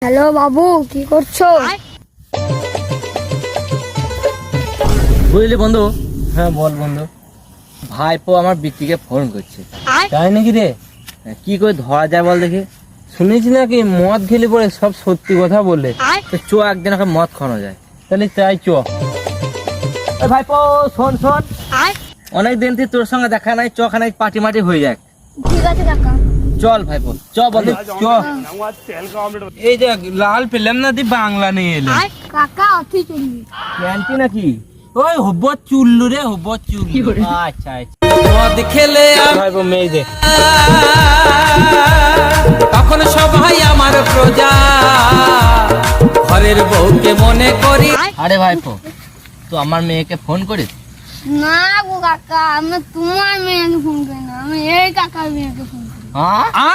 Hello বাবু, কি করছো? বুঝলি বন্ধু, হ্যাঁ বল বন্ধু। ভাইপো আমার বিটিকে ফোন করছে। তাই নাকি রে? কি করে ধরা যায় বল দেখি। শুনেছি নাকি মদ খেলে পরে সব সত্যি কথা বলে। তো চো একদিন ওকে মদ খাওয়ানো যায়। তাহলে তাই চ। ভাইপো শোন শোন, অনেক দিন থেকে তোর সঙ্গে দেখা নাই, চখানাই পাটি মাটি হয়ে যাক। ঠিক আছে কাকা। চল ভাইপো, চ বন্ধু চ। এই যে লাল পেলাম না দি বাংলা নিয়ে এলে কাকা অতি চলবি। ক্যান্টি নাকি? ওই হব চুল্লু রে, হব চুল্লু। আচ্ছা আচ্ছা। মদ খেলে ভাইবো মেয়ে দে তখন সবাই আমার প্রজা, ঘরের বউকে মনে করি। আরে ভাইপো, তো আমার মেয়েকে ফোন করিস? না গো কাকা, আমি তোমার মেয়েকে ফোন করি না, আমি এই কাকার মেয়েকে ফোন করি। হ্যাঁ? আ